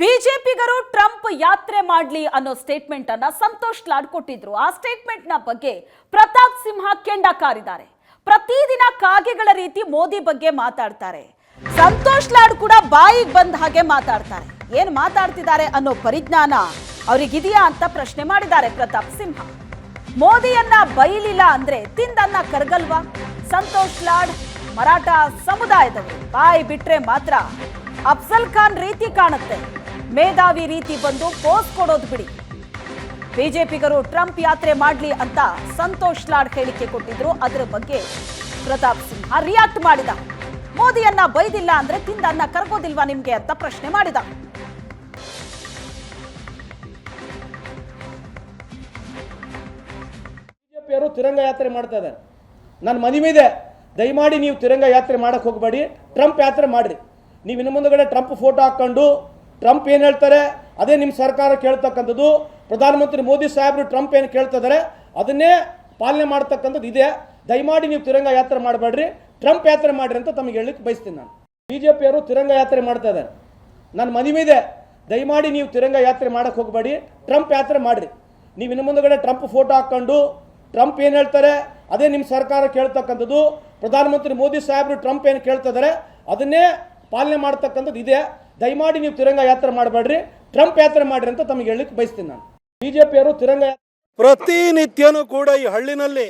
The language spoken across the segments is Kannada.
ಬಿಜೆಪಿಗರು ಟ್ರಂಪ್ ಯಾತ್ರೆ ಮಾಡ್ಲಿ ಅನ್ನೋ ಸ್ಟೇಟ್ಮೆಂಟ್ ಅನ್ನ ಸಂತೋಷ್ ಲಾಡ್ ಕೊಟ್ಟಿದ್ರು. ಆ ಸ್ಟೇಟ್ಮೆಂಟ್ ನ ಬಗ್ಗೆ ಪ್ರತಾಪ್ ಸಿಂಹ ಕೆಂಡ ಕಾರಿದ್ದಾರೆ. ಪ್ರತಿದಿನ ಕಾಗೆಗಳ ರೀತಿ ಮೋದಿ ಬಗ್ಗೆ ಮಾತಾಡ್ತಾರೆ. ಸಂತೋಷ್ ಲಾಡ್ ಕೂಡ ಬಾಯಿಗೆ ಬಂದ ಹಾಗೆ ಮಾತಾಡ್ತಾರೆ. ಏನ್ ಮಾತಾಡ್ತಿದ್ದಾರೆ ಅನ್ನೋ ಪರಿಜ್ಞಾನ ಅವರಿಗಿದೆಯಾ ಅಂತ ಪ್ರಶ್ನೆ ಮಾಡಿದ್ದಾರೆ ಪ್ರತಾಪ್ ಸಿಂಹ. ಮೋದಿಯನ್ನ ಬೈಲಿಲ್ಲ ಅಂದ್ರೆ ತಿಂದನ್ನ ಕರಗಲ್ವಾ? ಸಂತೋಷ್ ಲಾಡ್ ಮರಾಠ ಸಮುದಾಯದವರು. ಬಾಯಿ ಬಿಟ್ರೆ ಮಾತ್ರ ಅಫ್ಜಲ್ ಖಾನ್ ರೀತಿ ಕಾಣುತ್ತೆ. ಮೇಧಾವಿ ರೀತಿ ಬಂದು ಪೋಸ್ ಕೊಡೋದು ಬಿಡಿ. ಬಿಜೆಪಿಗರು ಟ್ರಂಪ್ ಯಾತ್ರೆ ಮಾಡ್ಲಿ ಅಂತ ಸಂತೋಷ್ ಲಾಡ್ ಹೇಳಿಕೆ ಕೊಟ್ಟಿದ್ರು. ಅದರ ಬಗ್ಗೆ ಪ್ರತಾಪ್ ಸಿಂಹ ರಿಯಾಕ್ಟ್ ಮಾಡಿದ. ಮೋದಿಯನ್ನ ಬೈದಿಲ್ಲ ಅಂದ್ರೆ ತಿಂದನ್ನ ಕರ್ಗೋದಿಲ್ವಾ ನಿಮ್ಗೆ ಅಂತ ಪ್ರಶ್ನೆ ಮಾಡಿದ. ಬಿಜೆಪಿಯವರು ತಿರಂಗ ಯಾತ್ರೆ ಮಾಡ್ತಾ ಇದ್ದಾರೆ. ನನ್ನ ಮನವಿ ಇದೆ, ದಯಮಾಡಿ ನೀವು ತಿರಂಗ ಯಾತ್ರೆ ಮಾಡಕ್ಕೆ ಹೋಗಬೇಡಿ, ಟ್ರಂಪ್ ಯಾತ್ರೆ ಮಾಡ್ರಿ. ನೀವು ಇನ್ನು ಮುಂದಗಡೆ ಟ್ರಂಪ್ ಫೋಟೋ ಹಾಕೊಂಡು ಟ್ರಂಪ್ ಏನು ಹೇಳ್ತಾರೆ ಅದೇ ನಿಮ್ಮ ಸರ್ಕಾರ ಕೇಳ್ತಕ್ಕಂಥದ್ದು. ಪ್ರಧಾನಮಂತ್ರಿ ಮೋದಿ ಸಾಹೇಬರು ಟ್ರಂಪ್ ಏನು ಕೇಳ್ತಿದ್ದಾರೆ ಅದನ್ನೇ ಪಾಲನೆ ಮಾಡ್ತಕ್ಕಂಥದ್ದು ಇದೆ. ದಯಮಾಡಿ ನೀವು ತಿರಂಗ ಯಾತ್ರೆ ಮಾಡಬೇಡ್ರಿ, ಟ್ರಂಪ್ ಯಾತ್ರೆ ಮಾಡ್ರಿ ಅಂತ ತಮಗೆ ಹೇಳಲಿಕ್ಕೆ ಬಯಸ್ತೀನಿ. ನಾನು ಬಿಜೆಪಿಯವರು ತಿರಂಗ ಯಾತ್ರೆ ಮಾಡ್ತಾ ಇದ್ದಾರೆ. ನನ್ನ ಮನವಿ ಇದೆ, ದಯಮಾಡಿ ನೀವು ತಿರಂಗ ಯಾತ್ರೆ ಮಾಡಕ್ಕೆ ಹೋಗಬೇಡಿ, ಟ್ರಂಪ್ ಯಾತ್ರೆ ಮಾಡ್ರಿ. ನೀವು ಇನ್ನು ಮುಂದಗಡೆ ಟ್ರಂಪ್ ಫೋಟೋ ಹಾಕೊಂಡು ಟ್ರಂಪ್ ಏನು ಹೇಳ್ತಾರೆ ಅದೇ ನಿಮ್ಮ ಸರ್ಕಾರ ಕೇಳ್ತಕ್ಕಂಥದ್ದು. ಪ್ರಧಾನಮಂತ್ರಿ ಮೋದಿ ಸಾಹೇಬರು ಟ್ರಂಪ್ ಏನು ಕೇಳ್ತಿದ್ದಾರೆ ಅದನ್ನೇ ಪಾಲನೆ ಮಾಡ್ತಕ್ಕಂಥದ್ದು ಇದೆ. ದಯಮಾಡಿ ನೀವು ತಿರಂಗ ಯಾತ್ರೆ ಮಾಡಬೇಡ್ರಿ, ಟ್ರಂಪ್ ಯಾತ್ರೆ ಮಾಡ್ರಿ ಅಂತ ತಮಗೆ ಹೇಳಲಿಕ್ಕೆ ಬಯಸ್ತೀನಿ. ನಾನು ಬಿಜೆಪಿಯವರು ತಿರಂಗ ಪ್ರತಿನಿತ್ಯನೂ ಕೂಡ ಈ ಹಳ್ಳಿನಲ್ಲಿ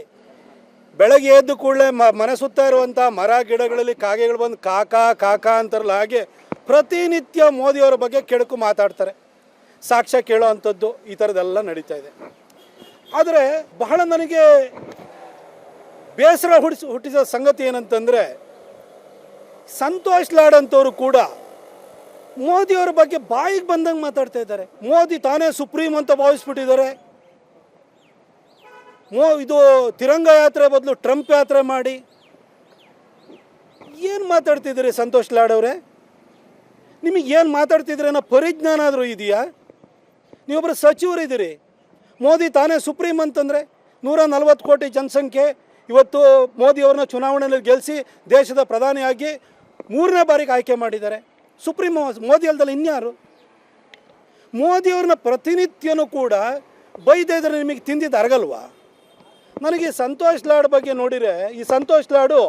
ಬೆಳಗ್ಗೆ ಎದ್ದು ಕೂಡಲೇ ಮನೆ ಸುತ್ತ ಇರುವಂಥ ಮರ ಗಿಡಗಳಲ್ಲಿ ಕಾಗೆಗಳು ಬಂದು ಕಾಕಾ ಕಾಕಾ ಅಂತಾರಲ್ಲ, ಹಾಗೆ ಪ್ರತಿನಿತ್ಯ ಮೋದಿಯವರ ಬಗ್ಗೆ ಕೆಡಕು ಮಾತಾಡ್ತಾರೆ. ಸಾಕ್ಷ್ಯ ಕೇಳೋ ಅಂಥದ್ದು ಈ ಥರದ್ದೆಲ್ಲ ನಡೀತಾ ಇದೆ. ಆದರೆ ಬಹಳ ನನಗೆ ಬೇಸರ ಹುಟ್ಟಿಸಿದ ಸಂಗತಿ ಏನಂತಂದರೆ, ಸಂತೋಷ್ ಲಾಡ್ ಅಂತವರು ಕೂಡ ಮೋದಿಯವರ ಬಗ್ಗೆ ಬಾಯಿಗೆ ಬಂದಂಗೆ ಮಾತಾಡ್ತಾ ಇದ್ದಾರೆ. ಮೋದಿ ತಾನೇ ಸುಪ್ರೀಂ ಅಂತ ಭಾವಿಸ್ಬಿಟ್ಟಿದ್ದಾರೆ. ಇದು ತಿರಂಗ ಯಾತ್ರೆ ಬದಲು ಟ್ರಂಪ್ ಯಾತ್ರೆ ಮಾಡಿ ಏನು ಮಾತಾಡ್ತಿದ್ದೀರಿ ಸಂತೋಷ್ ಲಾಡ್ ಅವರೇ? ನಿಮಗೆ ಏನು ಮಾತಾಡ್ತಿದ್ರೆ ಅನ್ನೋ ಪರಿಜ್ಞಾನ ಆದರೂ ಇದೆಯಾ? ನೀವೊಬ್ಬರು ಸಚಿವರಿದ್ದೀರಿ. ಮೋದಿ ತಾನೇ ಸುಪ್ರೀಂ ಅಂತಂದರೆ 140 ಕೋಟಿ ಜನಸಂಖ್ಯೆ ಇವತ್ತು ಮೋದಿಯವ್ರನ್ನ ಚುನಾವಣೆಯಲ್ಲಿ ಗೆಲ್ಲಿಸಿ ದೇಶದ ಪ್ರಧಾನಿಯಾಗಿ 3ನೇ ಬಾರಿಗೆ ಆಯ್ಕೆ ಮಾಡಿದ್ದಾರೆ. ಸುಪ್ರೀಂ ಮೋದಿ ಅಲ್ದಲ್ಲ ಇನ್ಯಾರು? ಮೋದಿಯವ್ರನ್ನ ಪ್ರತಿನಿತ್ಯನೂ ಕೂಡ ಬೈದೇ ಇದ್ರೆ ನಿಮಗೆ ತಿಂದಿದ್ದು ಅರಗಲ್ವಾ? ನನಗೆ ಸಂತೋಷ್ ಲಾಡ್ ಬಗ್ಗೆ ನೋಡಿದರೆ, ಈ ಸಂತೋಷ್ ಲಾಡು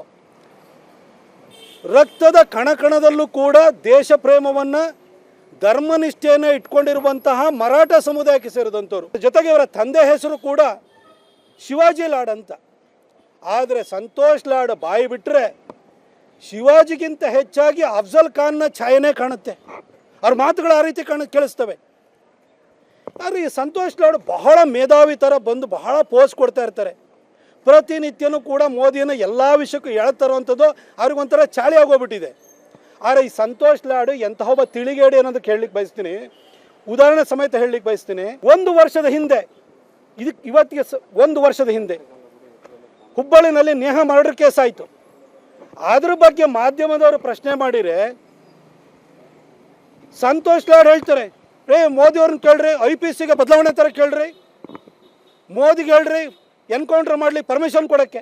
ರಕ್ತದ ಕಣಕಣದಲ್ಲೂ ಕೂಡ ದೇಶ ಪ್ರೇಮವನ್ನು ಧರ್ಮನಿಷ್ಠೆಯನ್ನು ಇಟ್ಕೊಂಡಿರುವಂತಹ ಮರಾಠ ಸಮುದಾಯಕ್ಕೆ ಸೇರಿದಂಥವ್ರು. ಜೊತೆಗೆ ಅವರ ತಂದೆ ಹೆಸರು ಕೂಡ ಶಿವಾಜಿ ಲಾಡ್ ಅಂತ. ಆದರೆ ಸಂತೋಷ್ ಲಾಡ್ ಬಾಯಿ ಬಿಟ್ಟರೆ ಶಿವಾಜಿಗಿಂತ ಹೆಚ್ಚಾಗಿ ಅಫ್ಜಲ್ ಖಾನ್ನ ಛಾಯೆನೇ ಕಾಣುತ್ತೆ. ಅವ್ರ ಮಾತುಗಳು ಆ ರೀತಿ ಕೇಳಿಸ್ತವೆ. ಆದರೆ ಈ ಸಂತೋಷ್ ಲಾಡ್ ಬಹಳ ಮೇಧಾವಿ ಥರ ಬಂದು ಬಹಳ ಪೋಸ್ ಕೊಡ್ತಾ ಇರ್ತಾರೆ. ಪ್ರತಿನಿತ್ಯನೂ ಕೂಡ ಮೋದಿಯನ್ನು ಎಲ್ಲ ವಿಷಯಕ್ಕೂ ಎಳ್ತರುವಂಥದ್ದು ಅವ್ರಿಗೊಂಥರ ಚಾಳಿ ಆಗೋಗ್ಬಿಟ್ಟಿದೆ. ಆದರೆ ಈ ಸಂತೋಷ್ ಲಾಡ್ ಎಂತಹ ಒಬ್ಬ ತಿಳಿಗೇಡಿ ಅನ್ನೋದು ಹೇಳಲಿಕ್ಕೆ ಬಯಸ್ತೀನಿ. ಉದಾಹರಣೆ ಸಮೇತ ಹೇಳಲಿಕ್ಕೆ ಬಯಸ್ತೀನಿ. 1 ವರ್ಷದ ಹಿಂದೆ, ಇವತ್ತಿಗೆ 1 ವರ್ಷದ ಹಿಂದೆ ಹುಬ್ಬಳ್ಳಿನಲ್ಲಿ ನೇಹಾ ಮರ್ಡರ್ ಕೇಸ್ ಆಯಿತು. ಅದ್ರ ಬಗ್ಗೆ ಮಾಧ್ಯಮದವರು ಪ್ರಶ್ನೆ ಮಾಡಿದರೆ ಸಂತೋಷ್ ಲಾಡ್ ಹೇಳ್ತಾರೆ, ಮೋದಿಯವ್ರನ್ನ ಕೇಳ್ರಿ, IPCಗೆ ಬದಲಾವಣೆ ಥರ ಕೇಳ್ರಿ, ಮೋದಿಗೆ ಹೇಳ್ರಿ ಎನ್ಕೌಂಟ್ರ್ ಮಾಡಲಿ ಪರ್ಮಿಷನ್ ಕೊಡೋಕ್ಕೆ.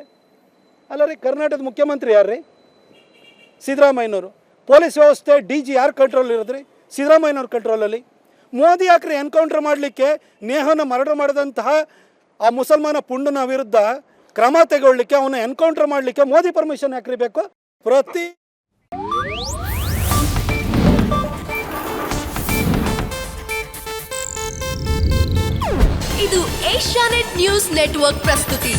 ಅಲ್ಲ ರೀ, ಕರ್ನಾಟಕದ ಮುಖ್ಯಮಂತ್ರಿ ಯಾರು ರೀ? ಸಿದ್ದರಾಮಯ್ಯನವರು. ಪೊಲೀಸ್ ವ್ಯವಸ್ಥೆ DG ಯಾರು ಕಂಟ್ರೋಲ್ ಇರೋದ್ರಿ? ಸಿದ್ದರಾಮಯ್ಯನವ್ರ ಕಂಟ್ರೋಲಲ್ಲಿ. ಮೋದಿ ಯಾಕ್ರಿ ಎನ್ಕೌಂಟ್ರ್ ಮಾಡಲಿಕ್ಕೆ, ನೇಹನ ಮರ್ಡರ್ ಮಾಡಿದಂತಹ ಆ ಮುಸಲ್ಮಾನ ಪುಂಡನ ವಿರುದ್ಧ ಕ್ರಮ ತೆಗೊಳ್ಳಿಕ್ಕೆ, ಅವನ್ನ ಎನ್ಕೌಂಟ್ರ್ ಮಾಡಲಿಕ್ಕೆ ಮೋದಿ ಪರ್ಮಿಷನ್ ಯಾಕ್ರಿ ಬೇಕು? ಇದು ಏಷ್ಯಾನೆಟ್ ನ್ಯೂಸ್ ನೆಟ್ವರ್ಕ್ ಪ್ರಸ್ತುತಿ.